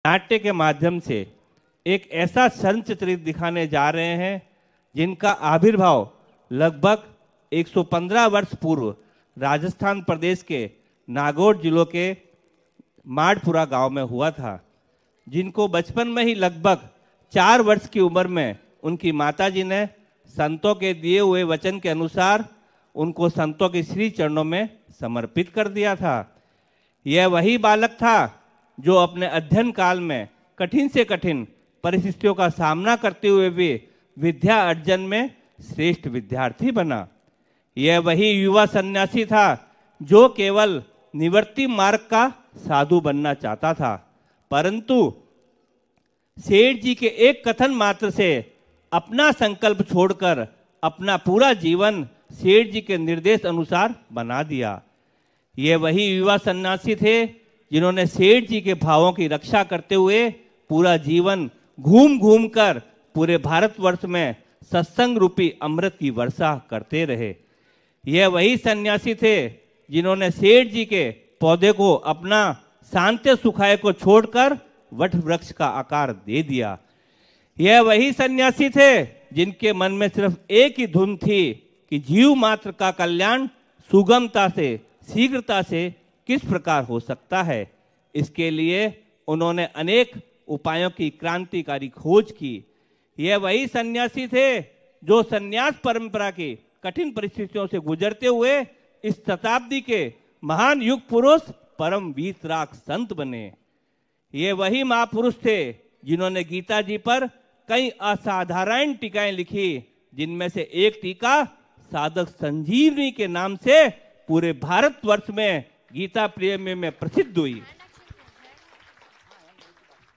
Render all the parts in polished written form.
नाट्य के माध्यम से एक ऐसा संत चरित्र दिखाने जा रहे हैं जिनका आविर्भाव लगभग 115 वर्ष पूर्व राजस्थान प्रदेश के नागौर जिलों के माडपुरा गांव में हुआ था, जिनको बचपन में ही लगभग 4 वर्ष की उम्र में उनकी माताजी ने संतों के दिए हुए वचन के अनुसार उनको संतों के श्री चरणों में समर्पित कर दिया था। यह वही बालक था जो अपने अध्ययन काल में कठिन से कठिन परिस्थितियों का सामना करते हुए भी विद्या अर्जन में श्रेष्ठ विद्यार्थी बना। यह वही युवा सन्यासी था जो केवल निवृत्ति मार्ग का साधु बनना चाहता था, परंतु सेठ जी के एक कथन मात्र से अपना संकल्प छोड़कर अपना पूरा जीवन सेठ जी के निर्देश अनुसार बना दिया। ये वही युवा सन्यासी थे जिन्होंने सेठ जी के भावों की रक्षा करते हुए पूरा जीवन घूम घूम कर पूरे भारतवर्ष में सत्संग रूपी अमृत की वर्षा करते रहे। यह वही सन्यासी थे जिन्होंने सेठ जी के पौधे को अपना शांति सुखाय को छोड़कर वट वृक्ष का आकार दे दिया। यह वही सन्यासी थे जिनके मन में सिर्फ एक ही धुन थी कि जीव मात्र का कल्याण सुगमता से शीघ्रता से किस प्रकार हो सकता है। इसके लिए उन्होंने अनेक उपायों की क्रांतिकारी खोज की। यह वही सन्यासी थे जो सन्यास परंपरा की कठिन परिस्थितियों से गुजरते हुए इस शताब्दी के महान युग पुरुष परम वीतराग संत बने। ये वही महापुरुष थे जिन्होंने गीता जी पर कई असाधारण टीकाएं लिखी, जिनमें से एक टीका साधक संजीवनी के नाम से पूरे भारतवर्ष में गीता प्रेमी में प्रसिद्ध हुई।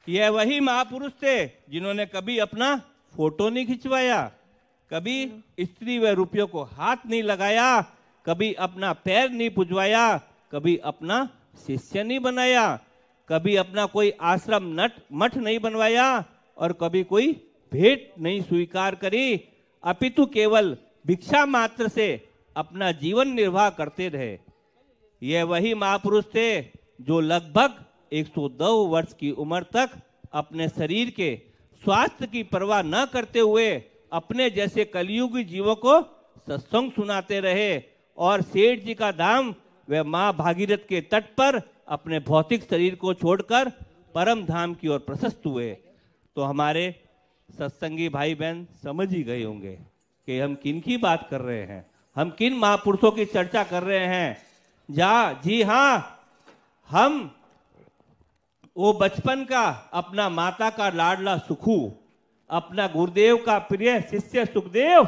यह वही महापुरुष थे जिन्होंने कभी अपना फोटो नहीं खिंचवाया, कभी स्त्री व रुपयों को हाथ नहीं लगाया, कभी अपना पैर नहीं पुजवाया, कभी अपना शिष्य नहीं बनाया, कभी अपना आश्रम आश्रम मठ नहीं बनवाया और कभी कोई भेंट नहीं स्वीकार करी, अपितु केवल भिक्षा मात्र से अपना जीवन निर्वाह करते रहे। यह वही महापुरुष थे जो लगभग 102 वर्ष की उम्र तक अपने शरीर के स्वास्थ्य की परवाह न करते हुए अपने जैसे कलियुगी जीवों को सत्संग सुनाते रहे और सेठ जी का धाम व मां भागीरथ के तट पर अपने भौतिक शरीर को छोड़कर परम धाम की ओर प्रशस्त हुए। तो हमारे सत्संगी भाई बहन समझ ही गए होंगे कि हम किन की बात कर रहे हैं, हम किन महापुरुषों की चर्चा कर रहे हैं। जी हाँ, हम वो बचपन का अपना माता का लाडला सुखू, अपना गुरुदेव का प्रिय शिष्य सुखदेव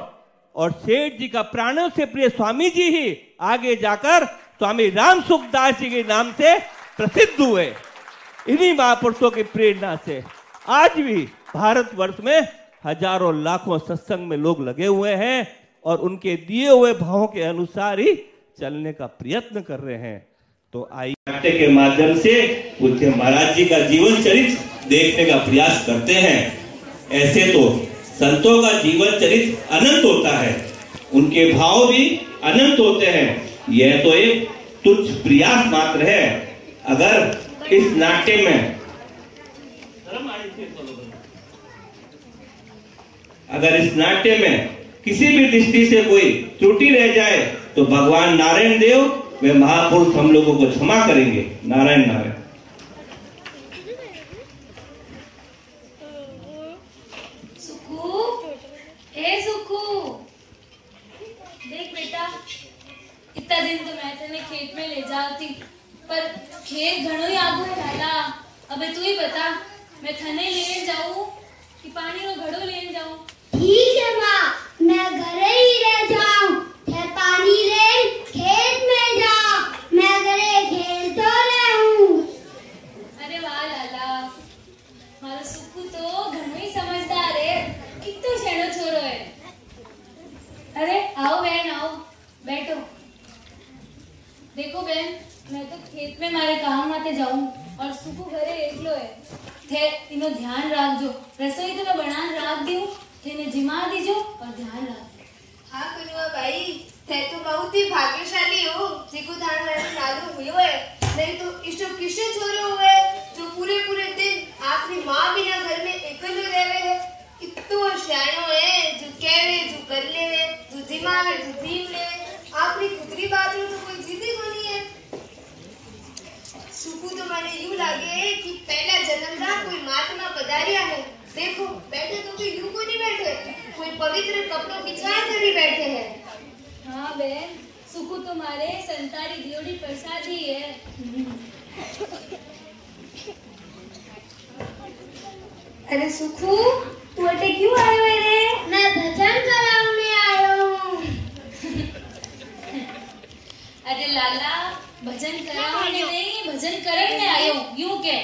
और सेठ जी का प्राणों से प्रिय स्वामी जी ही आगे जाकर स्वामी राम सुखदास जी के नाम से प्रसिद्ध हुए। इन्हीं महापुरुषों की प्रेरणा से आज भी भारतवर्ष में हजारों लाखों सत्संग में लोग लगे हुए हैं और उनके दिए हुए भावों के अनुसार ही चलने का प्रयत्न कर रहे हैं। तो आइए नाट्य के माध्यम से पूज्य महाराज जी का जीवन चरित्र देखने का प्रयास करते हैं। ऐसे तो संतों का जीवन चरित्र अनंत होता है, उनके भाव भी अनंत होते हैं। यह तो एक तुच्छ प्रयास मात्र है। अगर इस नाट्य में किसी भी दृष्टि से कोई त्रुटि रह जाए तो भगवान नारायण देव वे महापुरुष हम लोगों को क्षमा करेंगे। नारायण नारायण। सुखू, ए सुखू, देख बेटा, इतना दिन तो मैं तेने खेत में ले जाती, पर खेत घणो ही आगू डाला। अबे तू ही बता, मैं थने लेन जाऊं कि पानी रो घड़ो लेन जाऊं? ठीक है माँ, मैं घरे ही रह जाऊं। थे पानी लेन खेत में जा, मैं घरे खेलतो रहूं। अरे वाह लाला, मारो सुखू तो घणो ही समझदार है, कितो शेणो छोरो है। अरे आओ बहन आओ, बैठो। देखो बहन, मैं तो खेत में मारे काम माते जाऊं और सुखू घरे एकलो है। थे इनो ध्यान राखजो, रसोई तो मैं बनान राख दूं, थे जिमा दीजो और ध्यान राख। हाँ कुनुआ भाई, थे तो बहुत ही भाग्यशाली हो जेको थाने नालो हुयो है। नहीं तो इष्टो किसे छोरो हुए जो पूरे पूरे दिन आग अरे सुखू, तू अटे क्यों आयो है रे? मैं भजन कराने आयो हूँ। अरे लाला, भजन कराने नहीं, भजन करने आयो यूं के।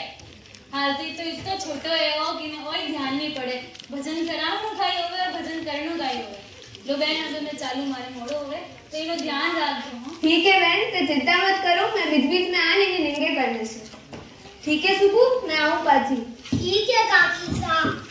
हालती तो इतना छोटो है वो कि ने ओए ध्यान नहीं पड़े। भजन करावनो खाई होवे, भजन करनो गाई होवे। लो बहन अब मैं चालू मारे मोड़ो होवे तो इनो ध्यान रखजो। हां ठीक है बहन, तो चिंता मत करो, मैं बीच-बीच में आने के निंगे करने से। ठीक है सुकू, मैं आऊं पाची। ठीक है काकी साहब।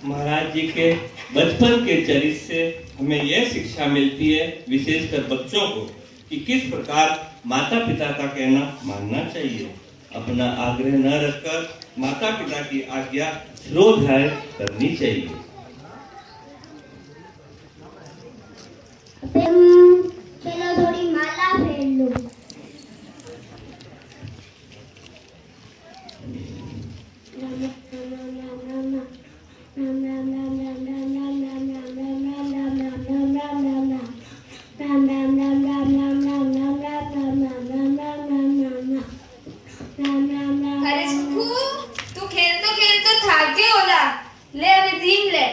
महाराज जी के बचपन के चरित्र से हमें यह शिक्षा मिलती है, विशेषकर बच्चों को, कि किस प्रकार माता पिता का कहना मानना चाहिए। अपना आग्रह न रखकर माता पिता की आज्ञा श्रोधाय करनी चाहिए। चलो थोड़ी माला फेर लो। अरे सुकू, तू खेलतो खेलतो थाक गयो होला। ले अबे जीम ले।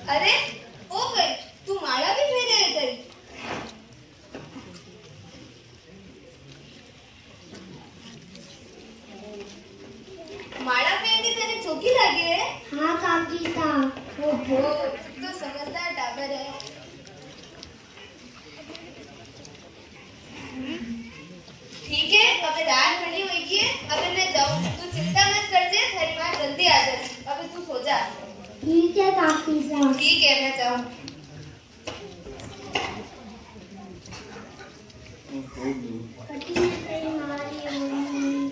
अरे ओ गई, तू माला भी फेरे है तेरी। माला फेरनी तेरे चौकी लगी है। हाँ काकी साहब। ओहो, तू तो समझदार टाबर है। ठीक है, अबे रात घनी हुई की है, अबे मैं जाऊं। तू चिंता मत कर जे, तेरी माँ जल्दी आ जाएगी। अबे तू सो जा। ठीक है काकी साहब। ठीक है, मैं जाऊं। पति ने कहीं मारी होगी।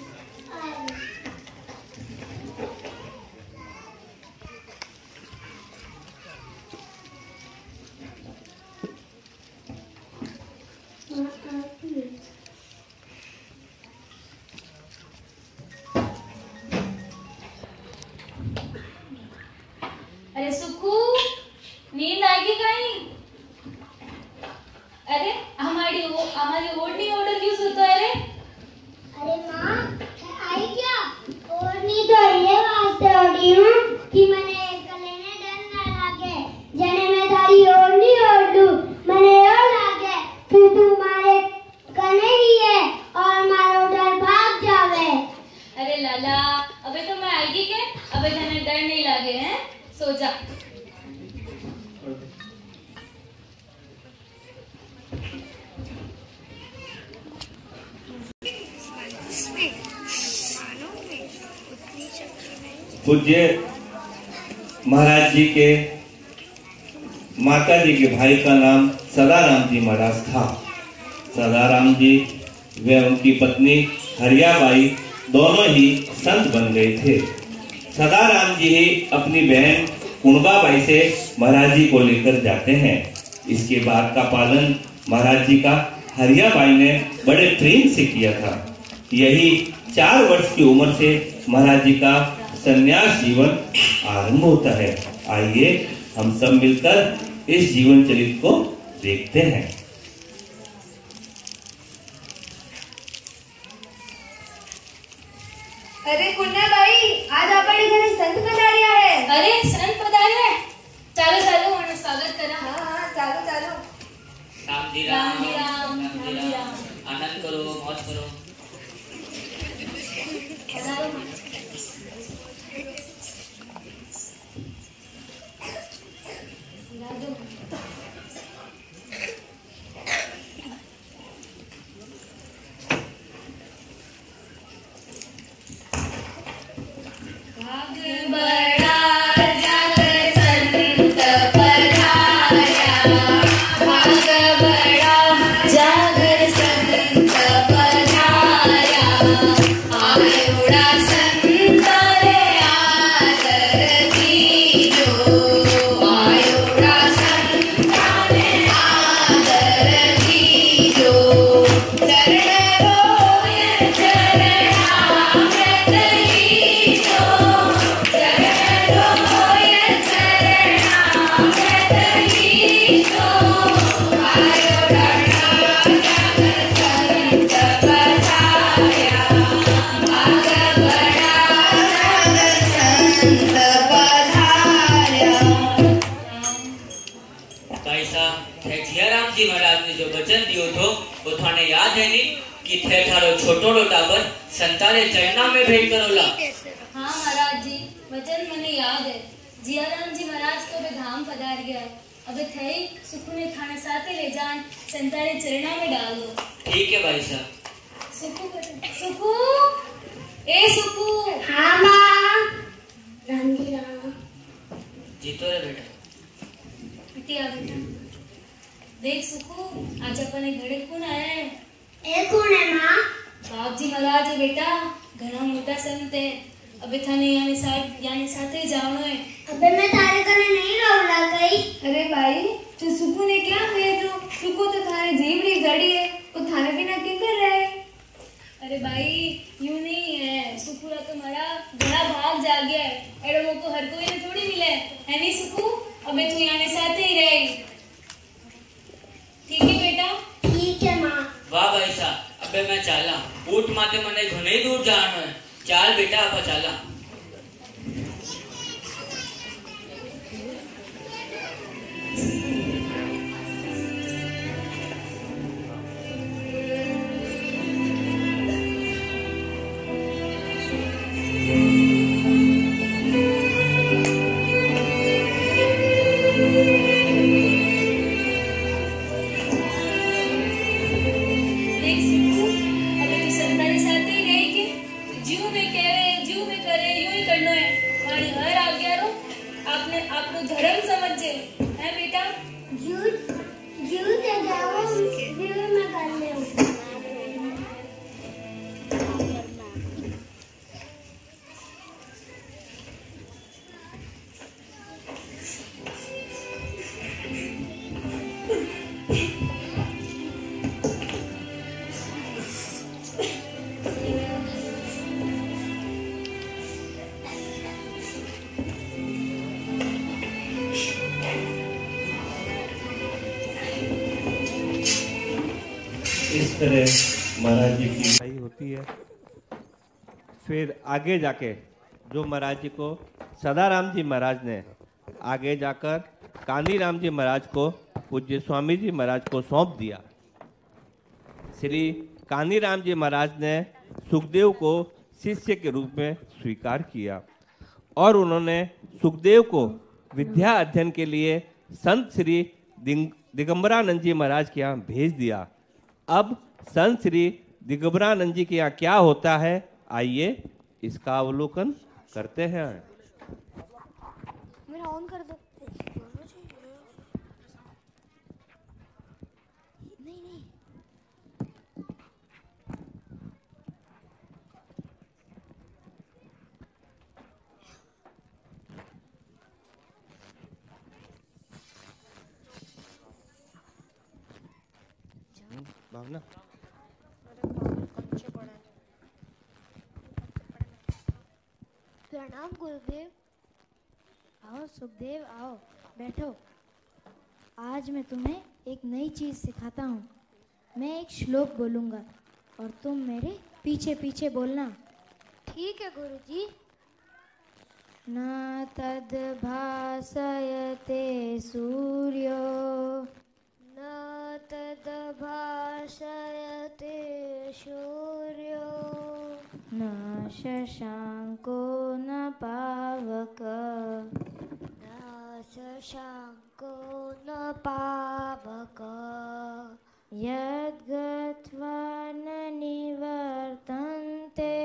अरे सुखू, नींद आएगी कहीं? अरे हमारी ओढ़नी ऑर्डर क्यों सोता है रे? अरे माँ, आई क्या? ओढ़नी तो ये वास्ते ओढ़ी हूँ कि मने गले ने डर ना लागे। जने मैं थारी ओढ़नी ओढ़ लूं, मने यो लागे कि तू मारे कने ही है और मारो डर भाग जावे। अरे लाला, अबे तो मैं आएगी के? अबे तने डर नहीं लागे हैं? सो जा। पूज्य महाराज जी के माता जी के भाई का नाम सदाराम जी महाराज था। सदाराम जी व उनकी पत्नी हरियाबाई दोनों ही संत बन गए थे। सदाराम जी ही अपनी बहन कुणबाबाई से महाराज जी को लेकर जाते हैं। इसके बाद का पालन महाराज जी का हरियाबाई ने बड़े प्रेम से किया था। यही 4 वर्ष की उम्र से महाराज जी का संन्यास जीवन आरंभ होता है। आइए हम सब मिलकर इस जीवन चरित्र को देखते हैं। अरे कुन्ना भाई, आज अपने घरे संत पधारिया है। अरे संत पधारे हैं? चालो चालो, उन्हें स्वागत करा। हाँ हाँ, चालो चालो। राम जी राम राम, जी राम, राम जी राम जी राम। राम। आनंद करो, मौज करो। पधारो। राजू। भाग बड़ा जी महाराज ने जो वचन दियो थो वो थाने याद है नी कि थे थारो छोटोड़ो टाबर संतारे चरणा में भेंट करोला। हाँ महाराज जी, वचन मने याद है। जियाराम जी महाराज को भी धाम पधार गया है। अबे थई सुखू ने थाने साथे ले जान संतारे चरणा में डाल दो। ठीक है भाई साहब। सुखू, ए सुखू। हाँ माँ। राम जी राम। जीतो रे बेटा। बिटिया बेटा, देख सुखू, आज अपने घरे कौन आया है? ए कौन है माँ? बाप जी महाराज है बेटा, घना मोटा संत है। अबे थाने यानी साथे जानो है। अबे मैं तारे कने नहीं रहूंगा कहीं। अरे भाई तो सुकू ने क्या भेजो? सुकू तो थाने जीवड़ी जड़ी है, वो थाने बिना क्या कर रहा है? अरे भाई यूं नहीं है, सुखू तो हमारा घना भाग जा गया है। एड़ो मौको हर कोई ने थोड़ी मिले है नहीं सुखू। अबे तू यानी साथे ही रही। ठीक है बेटा? ठीक है माँ। वाह भाई साहब, अबे मैं चाला ऊट माते मने घणे दूर जानो है। चाल बेटा आपा चाला। देख सुखू, अबे तू संताने साथे ही रही के जीव में करे यूं ही करनो है। मारी हर आज्ञा रो आपने आपनो धर्म समझे है बेटा। जूत ते जाओ, जीव में कर ले। इस तरह महाराज जी की लड़ाई होती है। फिर आगे जाके जो महाराज जी को सदाराम जी महाराज ने आगे जाकर कानीराम जी महाराज को पूज्य स्वामी जी महाराज को सौंप दिया। श्री कानीराम जी महाराज ने सुखदेव को शिष्य के रूप में स्वीकार किया और उन्होंने सुखदेव को विद्या अध्ययन के लिए संत श्री दिगंबरानंद जी महाराज के यहाँ भेज दिया। अब संत श्री दिगंबरानंद जी के यहाँ क्या होता है, आइए इसका अवलोकन करते हैं। मेरा ऑन कर दो। नहीं नहीं। भावना प्रणाम गुरुदेव। आओ सुखदेव, आओ बैठो। आज मैं तुम्हें एक नई चीज़ सिखाता हूँ। मैं एक श्लोक बोलूँगा और तुम मेरे पीछे पीछे बोलना। ठीक है गुरुजी। न तद् भासयते सूर्यो न तद् भासयते सूर्यो न शशांको न पावक न शशांको न पावक यद्गत्वा न निवर्तन्ते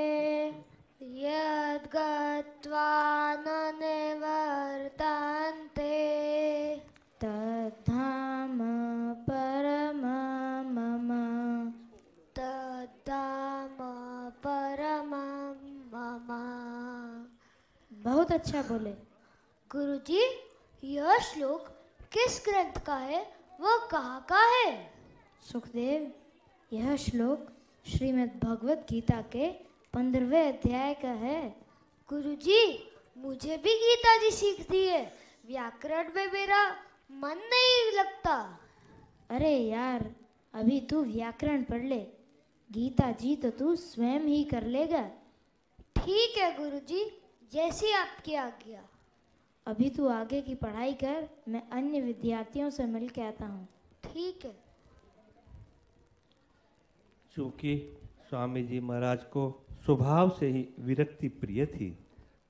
यद्गत्वा न निवर्तन्ते तद्धाम परमं मम। तद्धाम परमं मम। बहुत अच्छा बोले गुरुजी, यह श्लोक किस ग्रंथ का है? वह कहाँ का है? सुखदेव, यह श्लोक श्रीमद् भगवत गीता के 15वें अध्याय का है। गुरुजी, मुझे भी गीता जी सीखती है। व्याकरण में मेरा मन नहीं लगता। अरे यार, अभी तू व्याकरण पढ़ ले, गीता जी तो तू स्वयं ही कर लेगा। ठीक है गुरुजी, जैसी आपकी आज्ञा। अभी तू आगे की पढ़ाई कर, मैं अन्य विद्यार्थियों से मिल के आता हूँ। ठीक है। चूंकि स्वामी जी महाराज को स्वभाव से ही विरक्ति प्रिय थी,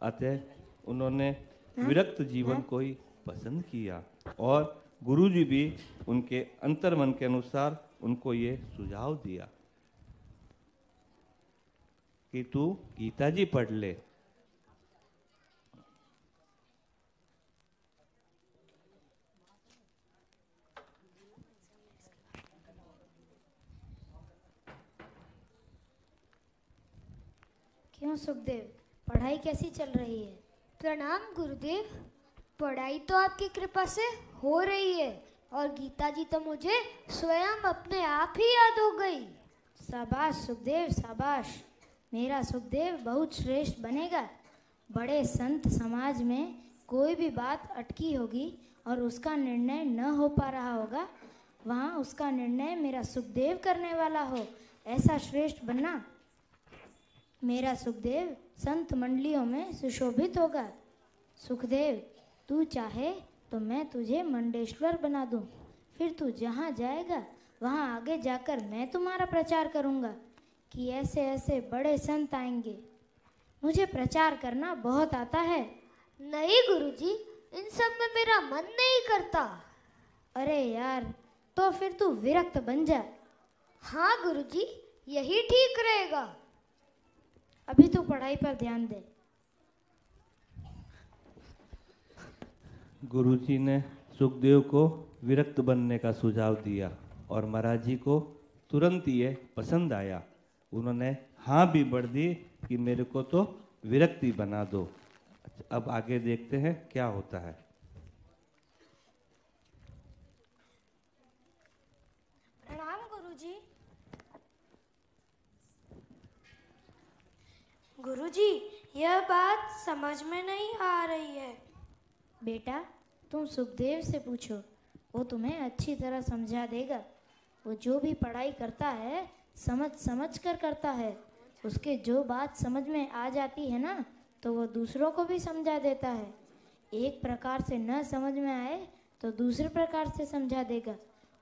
अतः उन्होंने विरक्त जीवन को ही पसंद किया और गुरुजी भी उनके अंतर्मन के अनुसार उनको ये सुझाव दिया कि तू गीता जी पढ़ ले। क्यों सुखदेव, पढ़ाई कैसी चल रही है? प्रणाम गुरुदेव। पढ़ाई तो आपकी कृपा से हो रही है और गीता जी तो मुझे स्वयं अपने आप ही याद हो गई। शाबाश सुखदेव शाबाश, मेरा सुखदेव बहुत श्रेष्ठ बनेगा। बड़े संत समाज में कोई भी बात अटकी होगी और उसका निर्णय न हो पा रहा होगा, वहाँ उसका निर्णय मेरा सुखदेव करने वाला हो, ऐसा श्रेष्ठ बनना। मेरा सुखदेव संत मंडलियों में सुशोभित होगा। सुखदेव, तू चाहे तो मैं तुझे मंडेश्वर बना दूं, फिर तू जहाँ जाएगा वहाँ आगे जाकर मैं तुम्हारा प्रचार करूँगा कि ऐसे ऐसे बड़े संत आएंगे। मुझे प्रचार करना बहुत आता है। नहीं गुरुजी, इन सब में मेरा मन नहीं करता। अरे यार, तो फिर तू विरक्त बन जा। हाँ गुरुजी, यही ठीक रहेगा। अभी तू पढ़ाई पर ध्यान दे। गुरुजी ने सुखदेव को विरक्त बनने का सुझाव दिया और महाराज जी को तुरंत ये पसंद आया। उन्होंने हाँ भी बढ़ दी कि मेरे को तो विरक्ति बना दो। अब आगे देखते हैं क्या होता है। प्रणाम गुरुजी। गुरुजी, यह बात समझ में नहीं आ रही है। बेटा, तुम सुखदेव से पूछो, वो तुम्हें अच्छी तरह समझा देगा। वो जो भी पढ़ाई करता है समझ समझ कर करता है। उसके जो बात समझ में आ जाती है ना, तो वो दूसरों को भी समझा देता है। एक प्रकार से न समझ में आए तो दूसरे प्रकार से समझा देगा।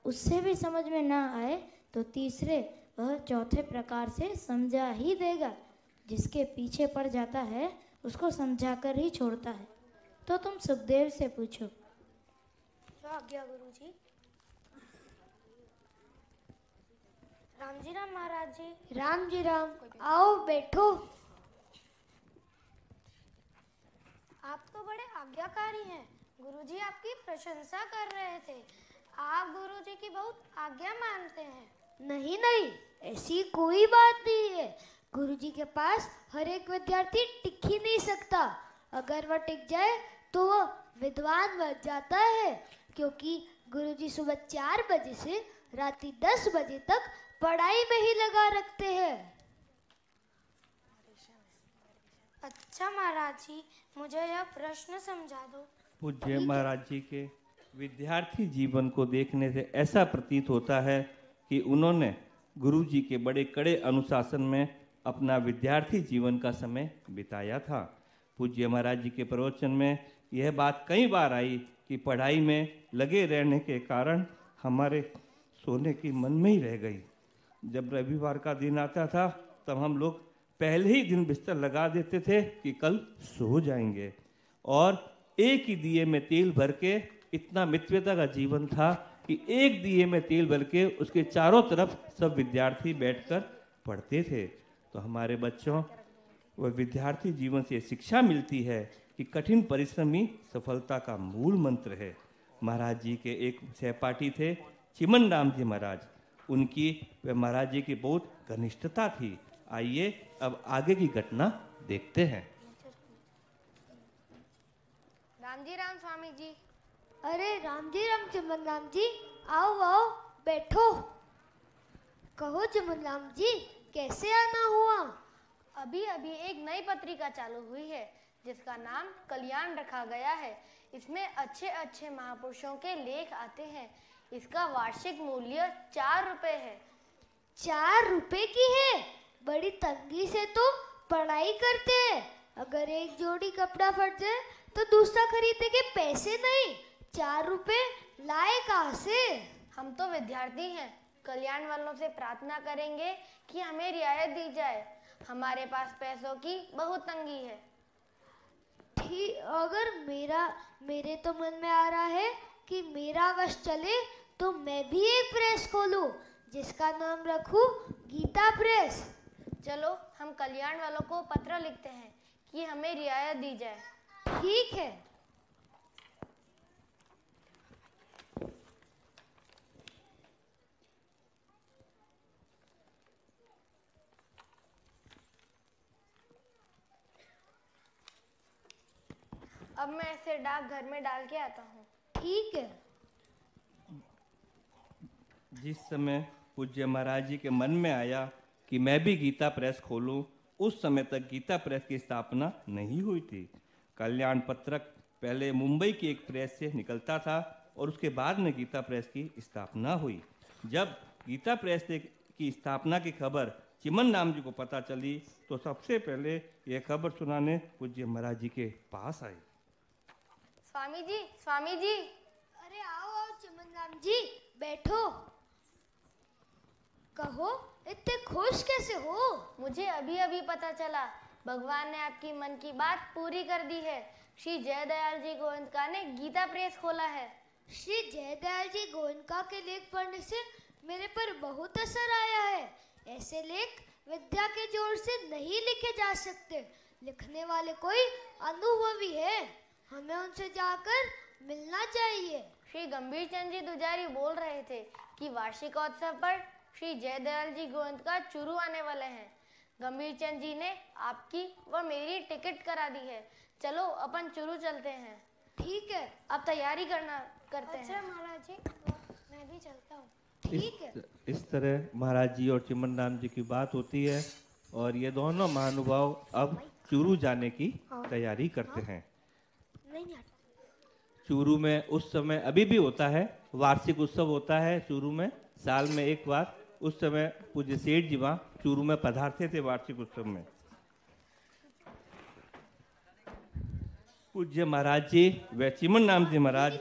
उससे भी समझ में ना आए तो तीसरे वह चौथे प्रकार से समझा ही देगा। जिसके पीछे पड़ जाता है उसको समझा कर ही छोड़ता है। तो तुम सुखदेव से पूछो। आज्ञा गुरुजी। राम जी राम महाराज जी। राम जी राम। आओ बैठो। आप तो बड़े आज्ञाकारी हैं। गुरुजी आपकी प्रशंसा कर रहे थे। आप गुरुजी की बहुत आज्ञा मानते हैं। नहीं नहीं, ऐसी कोई बात नहीं है। गुरुजी के पास हर एक विद्यार्थी टिक ही नहीं सकता। अगर वह टिक जाए तो वह विद्वान बन जाता है, क्योंकि गुरुजी सुबह 4 बजे से रात 10 बजे तक पढ़ाई में ही लगा रखते हैं। अच्छा महाराज जी, मुझे यह प्रश्न समझा दो। पूज्य महाराज जी के विद्यार्थी जीवन को देखने से ऐसा प्रतीत होता है कि उन्होंने गुरु जी के बड़े कड़े अनुशासन में अपना विद्यार्थी जीवन का समय बिताया था। पूज्य महाराज जी के प्रवचन में यह बात कई बार आई कि पढ़ाई में लगे रहने के कारण हमारे सोने की मन में ही रह गई। जब रविवार का दिन आता था तब हम लोग पहले ही दिन बिस्तर लगा देते थे कि कल सो जाएंगे, और एक ही दिए में तेल भर के, इतना मित्रता का जीवन था कि एक दिए में तेल भर के उसके चारों तरफ सब विद्यार्थी बैठकर पढ़ते थे। तो हमारे बच्चों, वह विद्यार्थी जीवन से शिक्षा मिलती है कि कठिन परिश्रम ही सफलता का मूल मंत्र है। महाराज जी के एक सहपाठी थे चिमन राम जी महाराज, उनकी व महाराज जी की बहुत घनिष्ठता थी। आइए अब आगे की घटना देखते हैं। राम जी राम स्वामी जी। अरे राम जी राम चिमन राम जी, आओ आओ बैठो। कहो चिमन राम जी, कैसे आना हुआ? अभी अभी एक नई पत्रिका चालू हुई है जिसका नाम कल्याण रखा गया है। इसमें अच्छे अच्छे महापुरुषों के लेख आते हैं। इसका वार्षिक मूल्य 4 रुपए है। 4 रुपए की है? बड़ी तंगी से तो पढ़ाई करते हैं। अगर एक जोड़ी कपड़ा फट जाए तो दूसरा खरीदने के पैसे नहीं। 4 रुपए लाए कहाँ से? हम तो विद्यार्थी हैं, कल्याण वालों से प्रार्थना करेंगे कि हमें रियायत दी जाए। हमारे पास पैसों की बहुत तंगी है। ठीक, अगर मेरे तो मन में आ रहा है कि मेरा वश चले तो मैं भी एक प्रेस खोलूं जिसका नाम रखूं गीता प्रेस। चलो हम कल्याण वालों को पत्र लिखते हैं कि हमें रियायत दी जाए। ठीक है। अब मैं इसे डाक घर में डाल के आता हूँ। ठीक है। जिस समय पूज्य महाराज जी के मन में आया कि मैं भी गीता प्रेस खोलूं, उस समय तक गीता प्रेस की स्थापना नहीं हुई थी। कल्याण पत्रक पहले मुंबई की एक प्रेस से निकलता था और उसके बाद में गीता प्रेस की स्थापना हुई। जब गीता प्रेस की स्थापना की खबर चिमन नाम जी को पता चली तो सबसे पहले यह खबर सुनाने पूज्य महाराज जी के पास आए। स्वामी जी, स्वामी जी। अरे आओ आओ चिमन राम जी, बैठो। कहो, इतने खुश कैसे हो? मुझे अभी अभी पता चला, भगवान ने आपकी मन की बात पूरी कर दी है। श्री जयदयाल जी गोविंदका ने गीता प्रेस खोला है। श्री जयदयाल जी गोविंदका के लेख पढ़ने से मेरे पर बहुत असर आया है। ऐसे लेख विद्या के जोर से नहीं लिखे जा सकते। लिखने वाले कोई अनुभवी है, हमें उनसे जाकर मिलना चाहिए। श्री गंभीर चंद जी दुजारी बोल रहे थे कि वार्षिकोत्सव पर श्री जयदयाल जी गोविंदका चूरू आने वाले हैं। गंभीर चंद जी ने आपकी व मेरी टिकट करा दी है। चलो अपन चूरू चलते हैं। ठीक है, अब तैयारी करते हैं। अच्छा महाराज जी, मैं भी चलता हूँ। ठीक है। इस तरह महाराज जी और चिमन राम जी की बात होती है और ये दोनों महानुभाव अब चूरू जाने की तैयारी करते हैं। चूरू में उस समय अभी भी होता है, वार्षिक उत्सव होता है चूरू में साल में एक बार। उस समय पूज्य सेठ जी वहाँ चूरू में पधारते थे वार्षिक उत्सव में। पूज्य महाराज जी व चिमन राम जी महाराज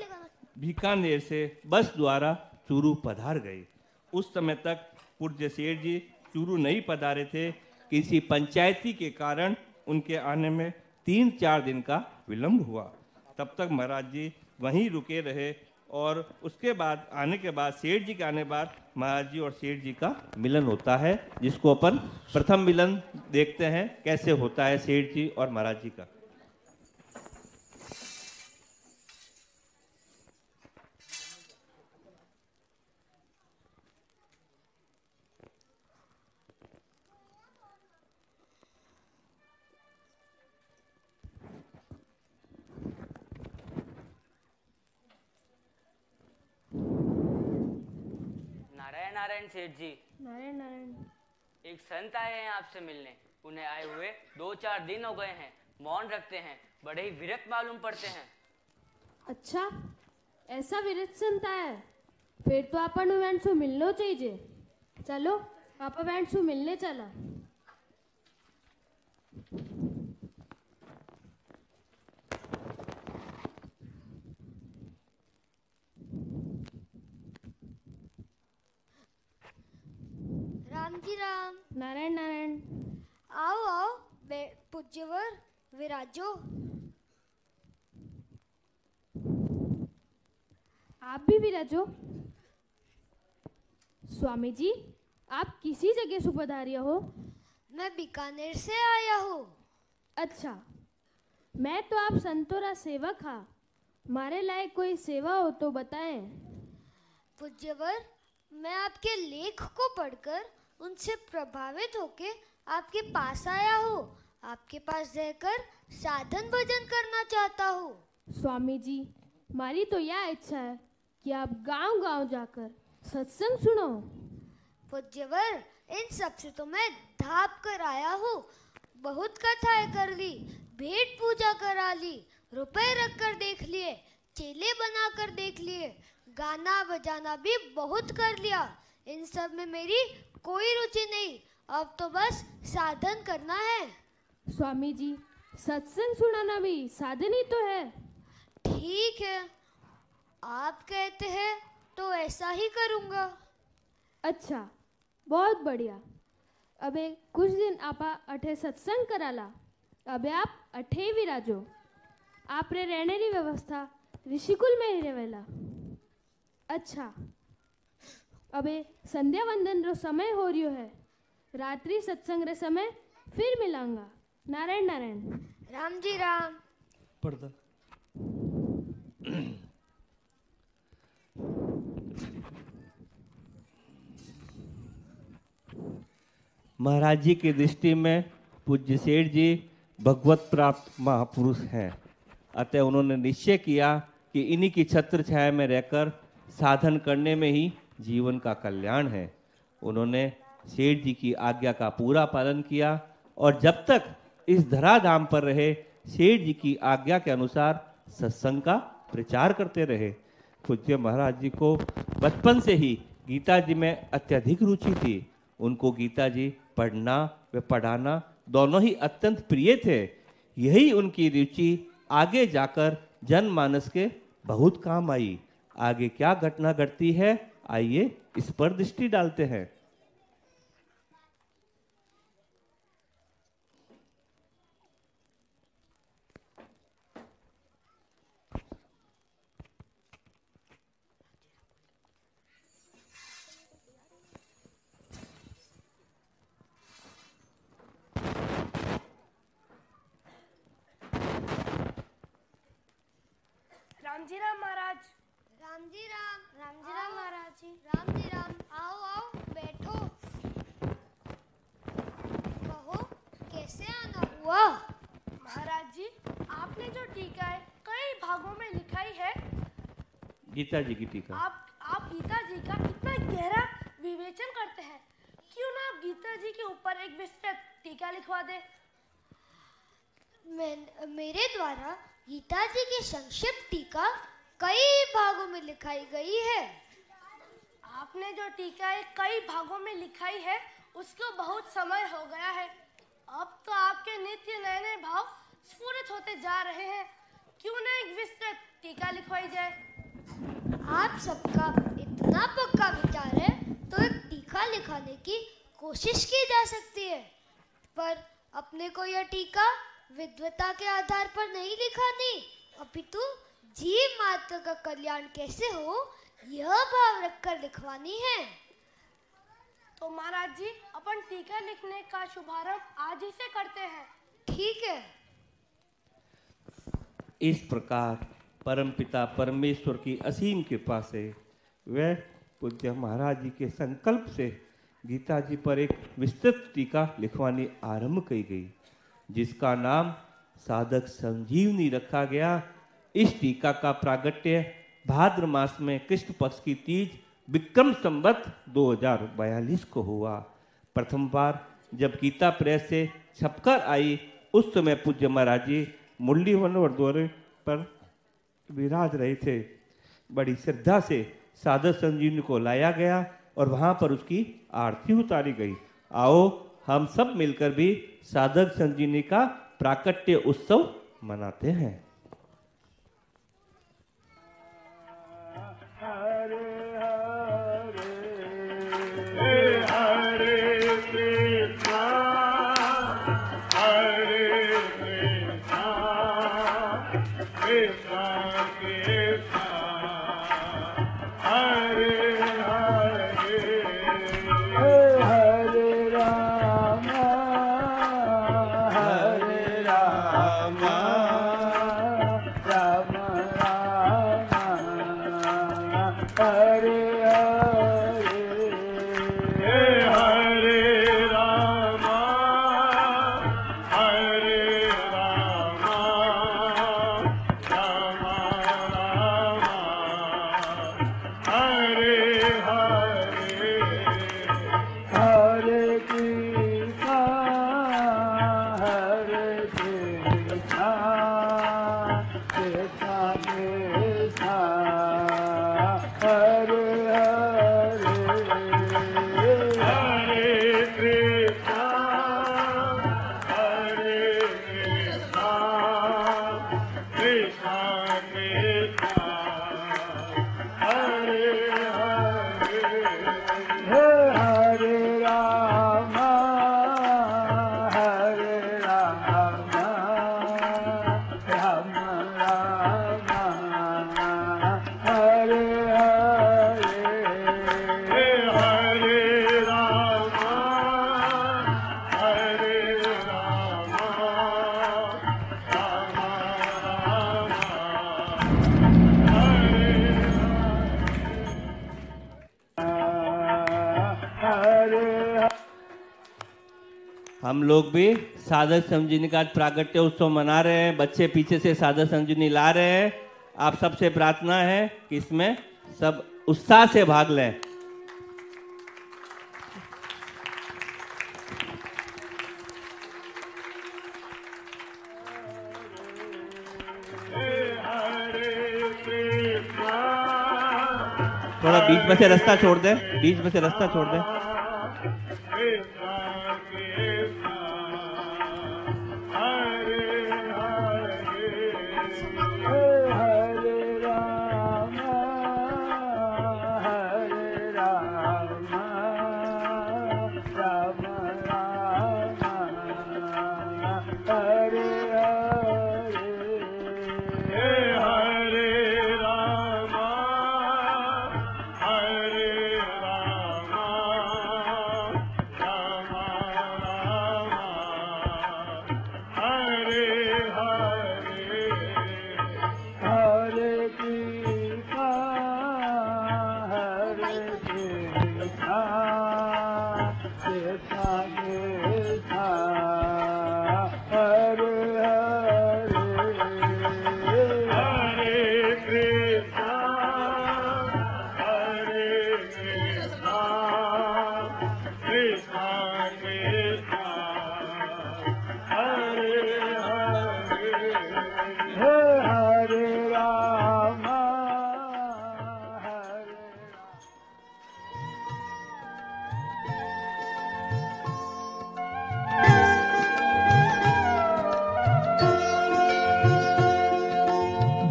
बीकानेर से बस द्वारा चूरू पधार गए। उस समय तक पूज्य सेठ जी चूरू नहीं पधारे थे। किसी पंचायती के कारण उनके आने में 3-4 दिन का विलंब हुआ। तब तक महाराज जी वहीं रुके रहे और उसके बाद आने के बाद सेठ जी के आने बाद महाराज जी और सेठ जी का मिलन होता है, जिसको अपन प्रथम मिलन देखते हैं कैसे होता है सेठ जी और महाराज जी का। नारायण सेठ जी। नारायण नारायण। एक संत आए हैं आपसे मिलने। उन्हें आए हुए 2-4 दिन हो गए हैं। मौन रखते हैं, बड़े ही विरक्त मालूम पड़ते हैं। अच्छा, ऐसा विरक्त संत है, फिर तो अपन वैन से मिलना चाहिए। चलो आप वैन से मिलने चला। राम जी राम। नारायण नारायण। आओ आओ, पूज्यवर विराजो। आप भी विराजो। स्वामी जी, आप किसी जगह से पधारिया हो? मैं बीकानेर से आया हूँ। अच्छा, मैं तो आप संतोरा सेवक हा। मारे लायक कोई सेवा हो तो बताएं। पूज्यवर, मैं आपके लेख को पढ़कर उनसे प्रभावित होके आपके पास आया हूँ। आपके पास रहकर साधन भजन करना चाहता हूँ। स्वामी जी, हमारी तो यह इच्छा है कि आप गांव-गांव जाकर सत्संग सुनो। पूज्यवर, इन सब से तो मैं धाप कर आया हूँ। बहुत कथाएं कर ली, भेंट पूजा करा ली, रुपए रख कर देख लिए, चेले बना कर देख लिए, गाना बजाना भी बहुत कर लिया। इन सब में मेरी कोई रुचि नहीं। अब तो बस साधन करना है। स्वामी जी, सत्संग सुनाना भी साधन ही तो है। ठीक है, आप कहते हैं तो ऐसा ही करूँगा। अच्छा, बहुत बढ़िया। अबे कुछ दिन आपा अठे सत्संग कराला, अबे आप अठे ही विराजो। आप रे रहने की व्यवस्था ऋषिकुल में ही रहेला। अच्छा, अबे संध्या वंदन रो समय हो रियो है। रात्रि सत्संग रे समय फिर मिलांगा। नारायण नारायण। राम जी राम। पर्दा महाराज जी की दृष्टि में पूज्य सेठ जी भगवत प्राप्त महापुरुष हैं। अतः उन्होंने निश्चय किया कि इन्हीं की छत्र छाया में रहकर साधन करने में ही जीवन का कल्याण है। उन्होंने सेठ जी की आज्ञा का पूरा पालन किया और जब तक इस धराधाम पर रहे सेठ जी की आज्ञा के अनुसार सत्संग का प्रचार करते रहे। पूज्य महाराज जी को बचपन से ही गीता जी में अत्यधिक रुचि थी। उनको गीता जी पढ़ना व पढ़ाना दोनों ही अत्यंत प्रिय थे। यही उनकी रुचि आगे जाकर जनमानस के बहुत काम आई। आगे क्या घटना घटती है, आइए इस पर दृष्टि डालते हैं। राम जी राम महाराज। राम जी राम। राम जी राम महाराज जी। राम जी राम। आओ आओ बैठो। कहो कैसे आना हुआ? महाराज जी, आपने जो टीका है कई भागों में लिखाई है। गीता जी की टीका। आप गीता जी का कितना गहरा विवेचन करते हैं, क्यों ना आप गीता जी के ऊपर एक विस्तृत टीका लिखवा दे। मेरे द्वारा गीता जी की संक्षिप्त टीका कई भागों में लिखाई गई है। आपने जो टीका है कई भागों में लिखाई है, उसको बहुत समय हो गया है। अब तो आपके नित्य नए नए भाव स्फुरित होते जा रहे हैं, क्यों ना एक विस्तृत टीका लिखवाई जाए। आप सबका इतना पक्का विचार है तो एक टीका लिखाने की कोशिश की जा सकती है, पर अपने को यह टीका विद्वता के आधार पर नहीं लिखानी, अपितु जीव मात्र का कल्याण कैसे हो यह भाव रखकर लिखवानी है। तो महाराज जी, अपन टीका लिखने का शुभारंभ आज ही से करते हैं। ठीक है। इस प्रकार परमपिता परमेश्वर की असीम कृपा से वह पूज्य महाराज जी के संकल्प से गीता जी पर एक विस्तृत टीका लिखवानी आरंभ की गई, जिसका नाम साधक संजीवनी रखा गया। इस टीका का प्रागट्य भाद्र मास में कृष्ण पक्ष की तीज विक्रम संवत 2042 को हुआ। प्रथम बार जब गीता प्रेस से छपकर आई, उस समय पूज्य महाराज जी मुरली मनोहर द्वारे पर विराज रहे थे। बड़ी श्रद्धा से साधक संजीवनी को लाया गया और वहां पर उसकी आरती उतारी गई। आओ हम सब मिलकर भी साधक संजीवनी का प्राकट्य उत्सव मनाते हैं। Hey! हम लोग भी साधक संजीवनी का प्रागट्य उत्सव मना रहे हैं। बच्चे पीछे से साधक संजीवनी ला रहे हैं। आप सबसे प्रार्थना है कि इसमें सब उत्साह से भाग लें। थोड़ा बीच में से रास्ता छोड़ दें, बीच में से रास्ता छोड़ दें।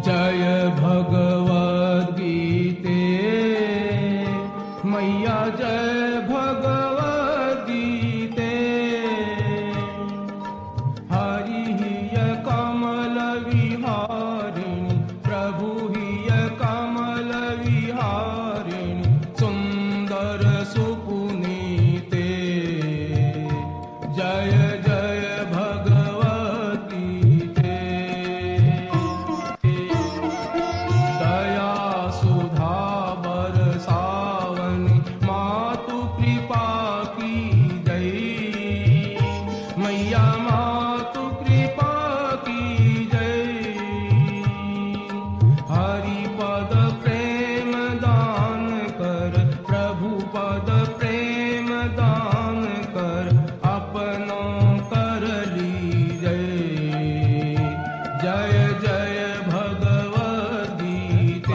जय भगवद गीते मैया, जय भगवद गीते। हरि हिय कमल विहारिणी, प्रभु हिय कमल विहारिणी, सुंदर सुपुनीते। जय जय भगवद गीते। दया सुधा बरसावनी, मातु कृपा की जय। मैया मातु कृपा की जय। हरि पद प्रेम दान कर, प्रभु पद प्रेम दान कर, अपनों कर ली जय। जय जय भगवद गीते।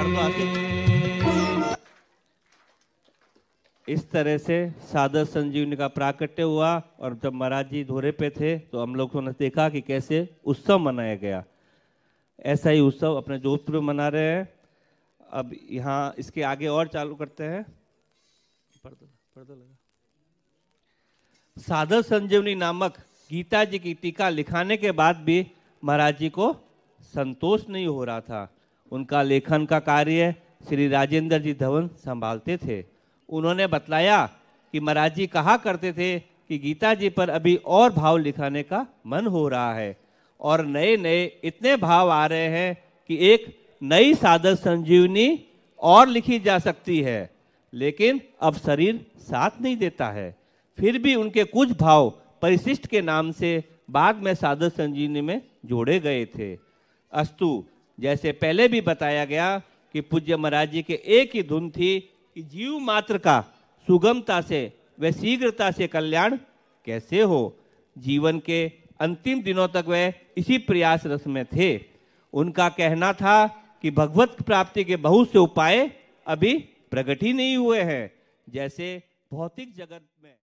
इस तरह से साधक संजीवनी का प्राकट्य हुआ। और जब महाराज जी धोरे पे थे तो हम लोगों ने देखा कि कैसे उत्सव मनाया गया। ऐसा ही उत्सव अपने जोधपुर में मना रहे हैं। अब यहाँ इसके आगे और चालू करते हैं। पर्दा लगा। साधक संजीवनी नामक गीता जी की टीका लिखाने के बाद भी महाराज जी को संतोष नहीं हो रहा था। उनका लेखन का कार्य श्री राजेंद्र जी धवन संभालते थे। उन्होंने बतलाया कि महाराज जी कहा करते थे कि गीता जी पर अभी और भाव लिखाने का मन हो रहा है और नए नए इतने भाव आ रहे हैं कि एक नई साधक संजीवनी और लिखी जा सकती है, लेकिन अब शरीर साथ नहीं देता है। फिर भी उनके कुछ भाव परिशिष्ट के नाम से बाद में साधक संजीवनी में जोड़े गए थे। अस्तु, जैसे पहले भी बताया गया कि पूज्य महाराज जी के एक ही धुन थी कि जीव मात्र का सुगमता से व शीघ्रता से कल्याण कैसे हो। जीवन के अंतिम दिनों तक वे इसी प्रयास रस में थे। उनका कहना था कि भगवत प्राप्ति के बहुत से उपाय अभी प्रकट ही नहीं हुए हैं। जैसे भौतिक जगत में